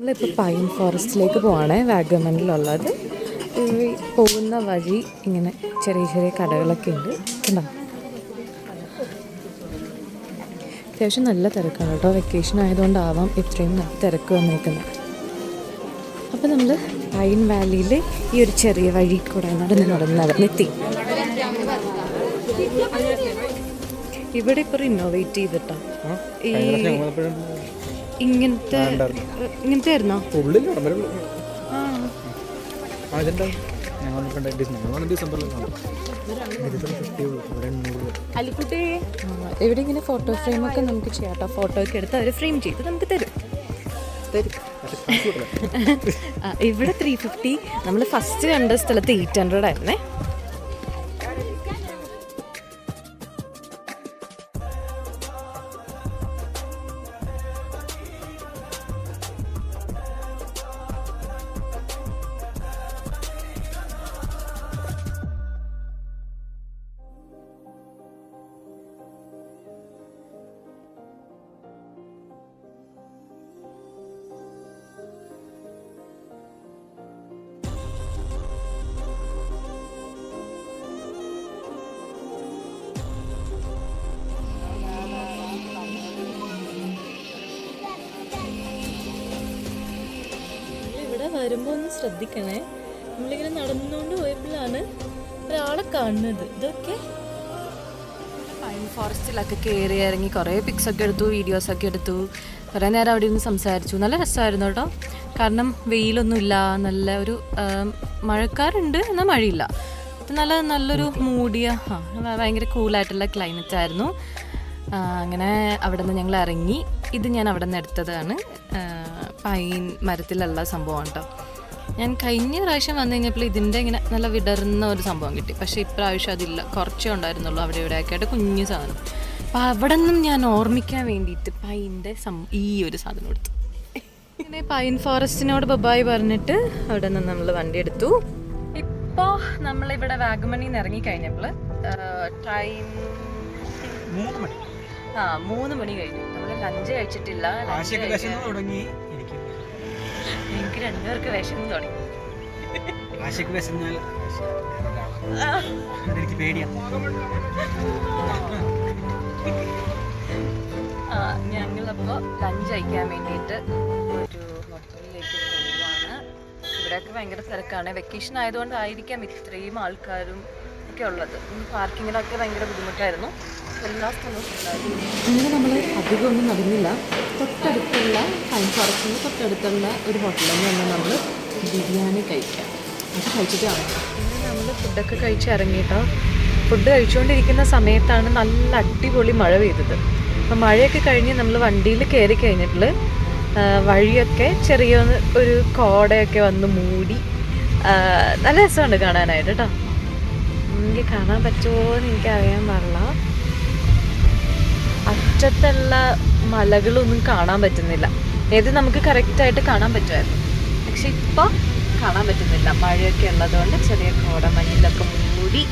നമ്മളിപ്പോൾ പൈൻ ഫോറസ്റ്റിലേക്ക് പോവാണേ, വാഗമണിലുള്ളത്. പോകുന്ന വഴി ഇങ്ങനെ ചെറിയ ചെറിയ കടകളൊക്കെ ഉണ്ട്. കണ്ടോ, അത്യാവശ്യം നല്ല തിരക്കാണ് കേട്ടോ. വെക്കേഷൻ ആയതുകൊണ്ടാവാം ഇത്രയും തിരക്ക് വന്നേക്കുന്നത്. അപ്പോൾ നമ്മൾ പൈൻ വാലിയിൽ ഈ ഒരു ചെറിയ വഴി കൂടെ നടന്നെത്തി. ഇവിടെ ഇപ്പോൾ ഇന്നോവേറ്റ് ചെയ്തിട്ടോ, ഈ ഇങ്ങനത്തെ ആയിരുന്നോ? ഇവിടെ ഇങ്ങനെ ഫോട്ടോ ഫ്രെയിമൊക്കെ നമുക്ക് ചെയ്യാം കേട്ടോ. ഫോട്ടോ ഒക്കെ എടുത്ത് അവർ ഫ്രെയിം ചെയ്ത് നമുക്ക് തരും. ഇവിടെ 350, നമ്മൾ ഫസ്റ്റ് കണ്ട സ്ഥലത്ത് 800 ആയിരുന്നേ. വരുമ്പോൾ ഒന്ന് ശ്രദ്ധിക്കണേ. നമ്മളിങ്ങനെ നടന്നുകൊണ്ട് പോയപ്പോഴാണ് ഒരാളെ കാണുന്നത്. ഇതൊക്കെ പൈൻ ഫോറസ്റ്റിലൊക്കെ കയറി ഇറങ്ങി കുറേ പിക്സൊക്കെ എടുത്തു, വീഡിയോസൊക്കെ എടുത്തു. കുറേ നേരം അവിടെ ഇരുന്ന് സംസാരിച്ചു. നല്ല രസമായിരുന്നു കേട്ടോ. കാരണം വെയിലൊന്നുമില്ല, നല്ല ഒരു മഴക്കാറുണ്ട് എന്നാൽ മഴയില്ല. നല്ലൊരു മൂടിയ ഭയങ്കര കൂളായിട്ടുള്ള ക്ലൈമറ്റ് ആയിരുന്നു. അങ്ങനെ അവിടെ നിന്ന് ഞങ്ങൾ ഇറങ്ങി. ഇത് ഞാൻ അവിടെ നിന്ന് എടുത്തതാണ്, പൈൻ മരത്തിലുള്ള സംഭവമാണ് കേട്ടോ. ഞാൻ കഴിഞ്ഞ പ്രാവശ്യം വന്നു കഴിഞ്ഞപ്പോൾ ഇതിൻ്റെ ഇങ്ങനെ നല്ല വിടർന്ന ഒരു സംഭവം കിട്ടി. പക്ഷേ ഇപ്രാവശ്യം അതില്ല, കുറച്ചേ ഉണ്ടായിരുന്നുള്ളൂ. അവിടെ ഇവിടെയൊക്കെ ആയിട്ട് കുഞ്ഞു സാധനം. അപ്പോൾ അവിടെ നിന്നും ഞാൻ ഓർമ്മിക്കാൻ വേണ്ടിയിട്ട് പൈൻ്റെ ഈ ഒരു സാധനം എടുത്തു. ഇങ്ങനെ പൈൻ ഫോറസ്റ്റിനോട് ബബായ് പറഞ്ഞിട്ട് അവിടെ നിന്ന് നമ്മൾ വണ്ടി എടുത്തു. ഇപ്പോൾ നമ്മളിവിടെ വാഗമണിയിൽ നിന്ന് ഇറങ്ങിക്കഴിഞ്ഞപ്പോൾ ടൈം 3 മണി കഴിഞ്ഞു. നമ്മൾ ലഞ്ച് കഴിച്ചിട്ടില്ല. എനിക്ക് 2 പേർക്ക് വിശന്ന് തുടങ്ങി. ഞങ്ങളപ്പോൾ ലഞ്ച് കഴിക്കാൻ വേണ്ടിയിട്ട് ഒരു ഹോട്ടലിലേക്ക് പോവാണ്. ഇവിടെയൊക്കെ ഭയങ്കര തിരക്കാണ്. വെക്കേഷൻ ആയതുകൊണ്ടായിരിക്കാം ഇത്രയും ആൾക്കാരും ഒക്കെ ഉള്ളത്. പാർക്കിങ്ങിനൊക്കെ ഭയങ്കര ബുദ്ധിമുട്ടായിരുന്നു. എല്ലാ സ്ഥലവും ഇങ്ങനെ നമ്മൾ അധികമൊന്നും നടന്നില്ല. തൊട്ടടുത്തുള്ള പൈൻ ഫോറസ്റ്റിന് തൊട്ടടുത്തുള്ള ഒരു ഹോട്ടലിൽ നിന്ന് നമ്മൾ ബിരിയാണി കഴിക്കാം. അത് കഴിച്ചിട്ടാണ് നമ്മൾ ഫുഡൊക്കെ കഴിച്ച് ഇറങ്ങിയിട്ടോ. ഫുഡ് കഴിച്ചുകൊണ്ടിരിക്കുന്ന സമയത്താണ് നല്ല അടിപൊളി മഴ പെയ്തത്. അപ്പോൾ മഴയൊക്കെ കഴിഞ്ഞ് നമ്മൾ വണ്ടിയിൽ കയറി കഴിഞ്ഞിട്ട് വഴിയൊക്കെ ചെറിയ ഒരു കോടയൊക്കെ വന്ന് മൂടി. നല്ല രസമുണ്ട് കാണാനായിട്ട് കേട്ടോ. എനിക്ക് കാണാൻ പറ്റുമോ എന്ന് എനിക്കറിയാൻ പാടില്ല. അറ്റത്തുള്ള മലകളൊന്നും കാണാൻ പറ്റുന്നില്ല. ഏത് നമുക്ക് കറക്റ്റായിട്ട് കാണാൻ പറ്റുമായിരുന്നു, പക്ഷെ ഇപ്പോൾ കാണാൻ പറ്റുന്നില്ല. മഴയൊക്കെ ഉള്ളതുകൊണ്ട് ചെറിയ കോടമഞ്ഞിലൊക്കെ മൂടി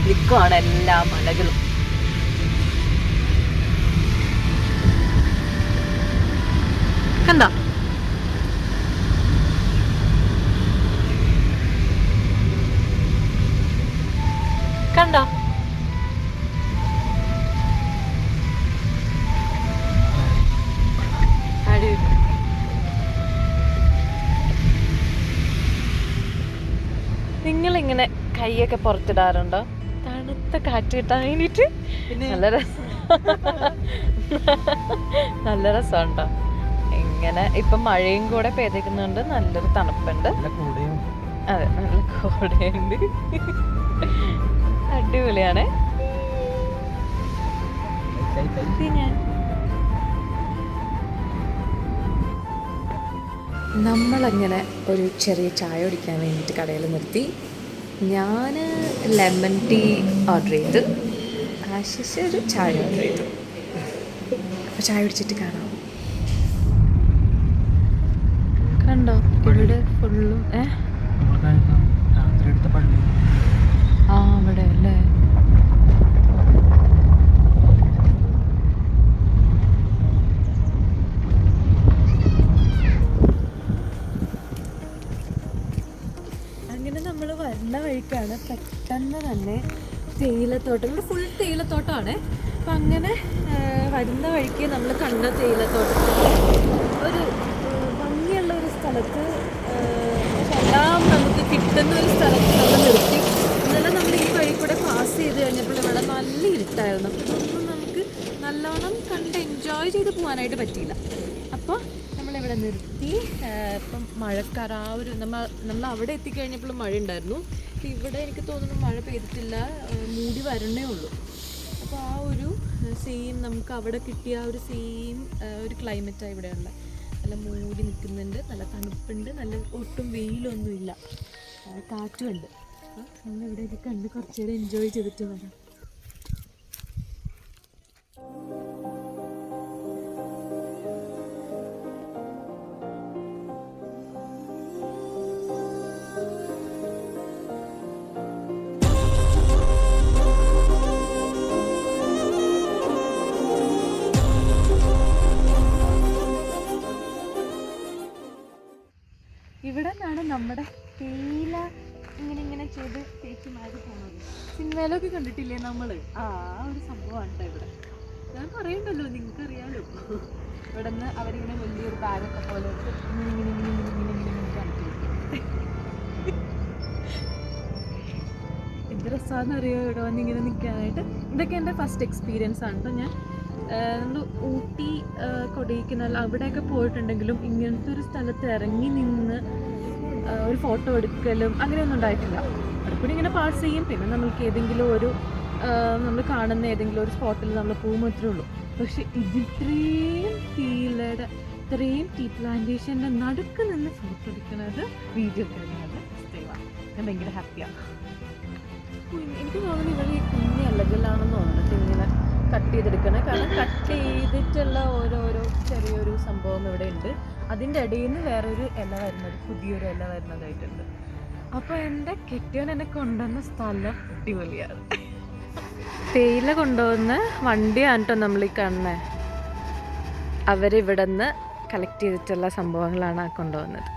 നിൽക്കുവാണ് എല്ലാ മലകളും. കണ്ടോ? കണ്ടോ? നിങ്ങളിങ്ങനെ കൈയൊക്കെ പുറത്തിടാറുണ്ടോ തണുത്ത കാറ്റ് കിട്ടാൻ വേണ്ടിയിട്ട്? നല്ല രസമുണ്ടോ? ഇങ്ങനെ ഇപ്പം മഴയും കൂടെ പെയ്തേക്കുന്നുണ്ട്, നല്ലൊരു തണുപ്പുണ്ട്. അതെ, നല്ല കോടയുണ്ട്. അടിപൊളിയാണ്. നമ്മളങ്ങനെ ഒരു ചെറിയ ചായ കുടിക്കാൻ വേണ്ടിയിട്ട് കടയിൽ നിർത്തി. ഞാൻ ലെമൺ ടീ ഓർഡർ ചെയ്തു, ആശിഷ് ഒരു ചായ ഓർഡർ ചെയ്തു. അപ്പോൾ ചായ കുടിച്ചിട്ട് കാണാം. കണ്ടോ ഇവിടെ ഫുള്ളും അവിടെ അല്ലേ. വഴിക്കാണ് പെട്ടെന്ന് തന്നെ തേയിലത്തോട്ടം, ഇവിടെ ഫുൾ തേയിലത്തോട്ടമാണ്. അപ്പം അങ്ങനെ വരുന്ന വഴിക്ക് നമ്മൾ കണ്ട തേയിലത്തോട്ടത്തിൽ ഒരു ഭംഗിയുള്ള ഒരു സ്ഥലത്ത്, എല്ലാം നമുക്ക് കിട്ടുന്ന ഒരു സ്ഥലത്ത് നമ്മൾ നിർത്തി. ഇന്നലെ നമ്മൾ ഈ വഴി കൂടെ പാസ് ചെയ്ത് കഴിഞ്ഞപ്പോൾ ഇവിടെ നല്ല ഇരുട്ടായിരുന്നു. അപ്പോൾ ഇതൊന്നും നമുക്ക് നല്ലോണം കണ്ട് എൻജോയ് ചെയ്ത് പോകാനായിട്ട് പറ്റിയില്ല. അപ്പോൾ നമ്മളിവിടെ നിർത്തി. ഇപ്പം മഴക്കാർ ആ ഒരു നമ്മൾ അവിടെ എത്തിക്കഴിഞ്ഞപ്പോൾ മഴ ഉണ്ടായിരുന്നു. ഇവിടെ എനിക്ക് തോന്നുന്നു മഴ പെയ്തിട്ടില്ല, മൂടി വരണേ ഉള്ളൂ. അപ്പോൾ ആ ഒരു സെയിം നമുക്ക് അവിടെ കിട്ടിയ ആ ഒരു സെയിം ഒരു ക്ലൈമറ്റാണ് ഇവിടെയുള്ള. നല്ല മൂടി നിൽക്കുന്നുണ്ട്, നല്ല തണുപ്പുണ്ട്, നല്ല ഒട്ടും വെയിലൊന്നുമില്ല, കാറ്റുമുണ്ട്. അപ്പോൾ നമ്മളിവിടെയൊക്കെ കണ്ട് കുറച്ച് നേരം എൻജോയ് ചെയ്തിട്ട് വരാം. ഇവിടെ നിന്നാണ് നമ്മുടെ തേയില ഇങ്ങനെ ചെയ്ത് തേക്കുമാര് പോകുന്നത്. സിനിമയിലൊക്കെ കണ്ടിട്ടില്ലേ നമ്മൾ? ആ ഒരു സംഭവമാണ് കേട്ടോ ഇവിടെ. ഞാൻ പറയണ്ടല്ലോ, നിങ്ങൾക്കറിയാലോ. ഇവിടെ നിന്ന് അവരിങ്ങനെ വലിയൊരു ബാഗൊക്കെ പോലെ എന്ത് രസമാണെന്ന് അറിയോ ഇവിടെ വന്നിങ്ങനെ നിൽക്കാനായിട്ട്. ഇതൊക്കെ എൻ്റെ ഫസ്റ്റ് എക്സ്പീരിയൻസ് ആണ് കേട്ടോ. ഞാൻ നമ്മൾ ഊട്ടി, കൊടൈക്കനാൽ അവിടെയൊക്കെ പോയിട്ടുണ്ടെങ്കിലും ഇങ്ങനത്തെ ഒരു സ്ഥലത്ത് ഇറങ്ങി നിന്ന് ഒരു ഫോട്ടോ എടുക്കലും അങ്ങനെയൊന്നും ഉണ്ടായിട്ടില്ല. അടുക്കൂടി ഇങ്ങനെ പാസ് ചെയ്യും, പിന്നെ നമ്മൾക്ക് ഏതെങ്കിലും ഒരു നമ്മൾ കാണുന്ന ഏതെങ്കിലും ഒരു സ്പോട്ടിൽ നമ്മൾ പോകും, മാത്രമേ ഉള്ളൂ. പക്ഷെ ഇത്രയും തേയിലയുടെ, ഇത്രയും ടീ പ്ലാന്റേഷൻ്റെ നടുക്ക് നിന്ന് ഫോട്ടോ എടുക്കുന്നത്, വീഡിയോ എടുക്കുന്നത് ഇഷ്ടമാണ്. ഞാൻ ഭയങ്കര ഹാപ്പിയാണ്. എനിക്ക് തോന്നുന്നു ഇവർ ഈ കുഞ്ഞി അലകലാണെന്ന് തോന്നുന്നു ഇങ്ങനെ കട്ട് ചെയ്തെടുക്കണം. കാരണം കട്ട് ചെയ്തിട്ടുള്ള ഓരോരോ ചെറിയൊരു സംഭവം ഇവിടെ ഉണ്ട്. അതിൻ്റെ ഇടയിൽ നിന്ന് വേറൊരു ഇല വരുന്നത്, പുതിയൊരു ഇല വരുന്നതായിട്ടുണ്ട്. അപ്പോൾ എൻ്റെ കെട്ടിയോൻ എന്നെ കൊണ്ടുവന്ന സ്ഥലം അടിപൊളിയാണ്. തേയില കൊണ്ടുവന്ന വണ്ടിയാണ് കേട്ടോ നമ്മൾ ഈ കാണുന്നത്. അവരിവിടെ നിന്ന് കളക്ട് ചെയ്തിട്ടുള്ള സംഭവങ്ങളാണ് കൊണ്ടുവന്നത്.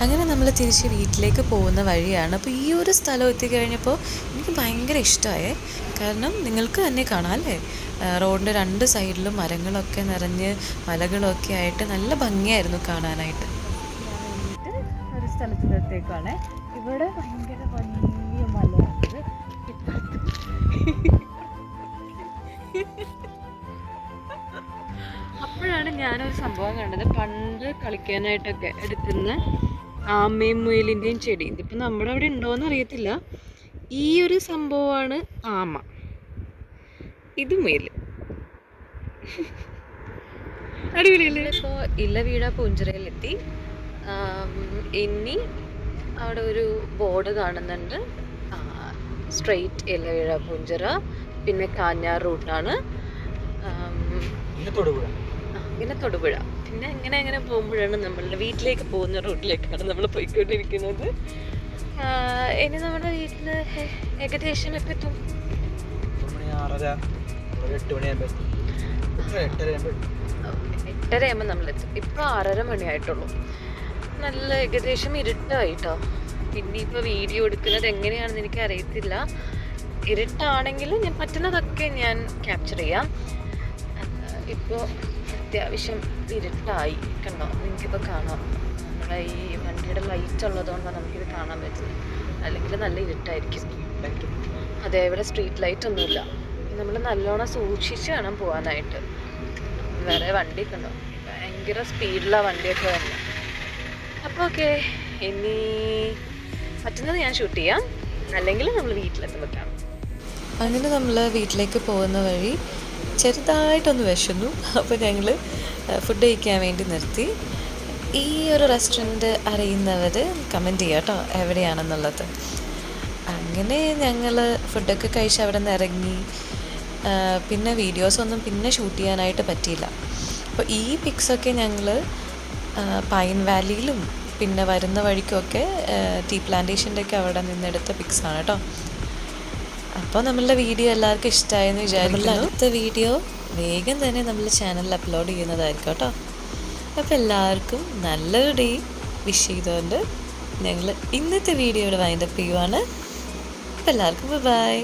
അങ്ങനെ നമ്മൾ തിരിച്ച് വീട്ടിലേക്ക് പോകുന്ന വഴിയാണ്. അപ്പോൾ ഈ ഒരു സ്ഥലം എത്തിക്കഴിഞ്ഞപ്പോൾ എനിക്ക് ഭയങ്കര ഇഷ്ടമായി. കാരണം നിങ്ങൾക്ക് തന്നെ കാണാം അല്ലേ, റോഡിൻ്റെ രണ്ട് സൈഡിലും മരങ്ങളൊക്കെ നിറഞ്ഞ് മലകളൊക്കെ ആയിട്ട് നല്ല ഭംഗിയായിരുന്നു കാണാനായിട്ട്. ഒരു സ്ഥലത്തിനടുത്തേക്കാണ്. ഇവിടെ ഭയങ്കര വലിയ മലയാണ്. അപ്പോഴാണ് ഞാനൊരു സംഭവം കണ്ടത്. പണ്ട് കളിക്കാനായിട്ടൊക്കെ എടുക്കുന്ന ആമയും മുയലിൻ്റെയും ചെടി. ഇതിപ്പോൾ നമ്മുടെ അവിടെ ഉണ്ടോയെന്ന് അറിയത്തില്ല. ഈ ഒരു സംഭവമാണ് ആമ, ഇത് മുയൽ. അടിപൊളിയല്ലേ? ഇപ്പോൾ ഇലവീഴ പൂഞ്ചിറയിലെത്തി. ഇനി അവിടെ ഒരു ബോർഡ് കാണുന്നുണ്ട്, സ്ട്രെയിറ്റ് ഇലവീഴ പൂഞ്ചിറ, പിന്നെ കാഞ്ഞാർ റൂട്ടാണ്, പിന്നെ തൊടുപുഴ. പിന്നെ അങ്ങനെ പോകുമ്പോഴാണ് നമ്മളുടെ വീട്ടിലേക്ക് പോകുന്ന റൂട്ടിലേക്കാണ് നമ്മൾ പോയിക്കൊണ്ടിരിക്കുന്നത്. ഇനി നമ്മുടെ വീട്ടിൽ ഏകദേശം എപ്പോൾ എത്തും? 8:30 നമ്മളെത്തും. ഇപ്പോൾ 6:30 മണിയായിട്ടുള്ളൂ. നല്ല ഏകദേശം ഇരുട്ടായിട്ടോ. ഇനിയിപ്പോൾ വീഡിയോ എടുക്കുന്നത് എങ്ങനെയാണെന്ന് എനിക്ക് അറിയത്തില്ല. ഇരുട്ടാണെങ്കിൽ ഞാൻ പറ്റുന്നതൊക്കെ ഞാൻ ക്യാപ്ചർ ചെയ്യാം. ഇപ്പോൾ അത്യാവശ്യം ഇരുട്ടായി, കണ്ടോ? നിങ്ങൾക്കിപ്പോൾ കാണാം. നമ്മളെ ഈ വണ്ടിയുടെ ലൈറ്റ് ഉള്ളതുകൊണ്ടാണ് നമുക്കിത് കാണാൻ പറ്റുന്നത്, അല്ലെങ്കിൽ നല്ല ഇരുട്ടായിരിക്കും. അതെ, ഇവിടെ സ്ട്രീറ്റ് ലൈറ്റ് ഒന്നുമില്ല. നമ്മൾ നല്ലോണം സൂക്ഷിച്ച് വേണം പോകാനായിട്ട്. വേറെ വണ്ടി കണ്ടോ, ഭയങ്കര സ്പീഡിലാണ് വണ്ടിയൊക്കെ വരുന്നത്. അപ്പോൾ ഓക്കെ, ഇനി പറ്റുന്നത് ഞാൻ ഷൂട്ട് ചെയ്യാം, അല്ലെങ്കിൽ നമ്മൾ വീട്ടിലെത്തുമ്പോൾ കാണാം. അങ്ങനെ നമ്മൾ വീട്ടിലേക്ക് പോകുന്ന വഴി ചെറുതായിട്ടൊന്ന് വിശന്നു. അപ്പോൾ ഞങ്ങൾ ഫുഡ് കഴിക്കാൻ വേണ്ടി നിർത്തി. ഈ ഒരു റെസ്റ്റോറൻറ്റ് അറിയുന്നവർ കമൻറ്റ് ചെയ്യാം കേട്ടോ, എവിടെയാണെന്നുള്ളത്. അങ്ങനെ ഞങ്ങൾ ഫുഡൊക്കെ കഴിച്ച് അവിടെ നിന്ന് ഇറങ്ങി. പിന്നെ വീഡിയോസൊന്നും പിന്നെ ഷൂട്ട് ചെയ്യാനായിട്ട് പറ്റിയില്ല. അപ്പോൾ ഈ പിക്സൊക്കെ ഞങ്ങൾ പൈൻ വാലിയിലും പിന്നെ വരുന്ന വഴിക്കൊക്കെ ടീ പ്ലാന്റേഷൻ്റെ ഒക്കെ അവിടെ നിന്നെടുത്ത പിക്സാണ് കേട്ടോ. അപ്പോൾ നമ്മളുടെ വീഡിയോ എല്ലാവർക്കും ഇഷ്ടമായെന്ന് വിചാരിക്കുന്നു. അടുത്ത വീഡിയോ വേഗം തന്നെ നമ്മൾ ചാനലിൽ അപ്ലോഡ് ചെയ്യുന്നതായിരിക്കും കേട്ടോ. അപ്പോൾ എല്ലാവർക്കും നല്ലൊരു ഡേ വിഷ് ചെയ്തുകൊണ്ട് ഞങ്ങൾ ഇന്നത്തെ വീഡിയോ ഇവിടെ വൈൻഡപ്പ് ചെയ്യുവാണ്. അപ്പോൾ എല്ലാവർക്കും ബൈ.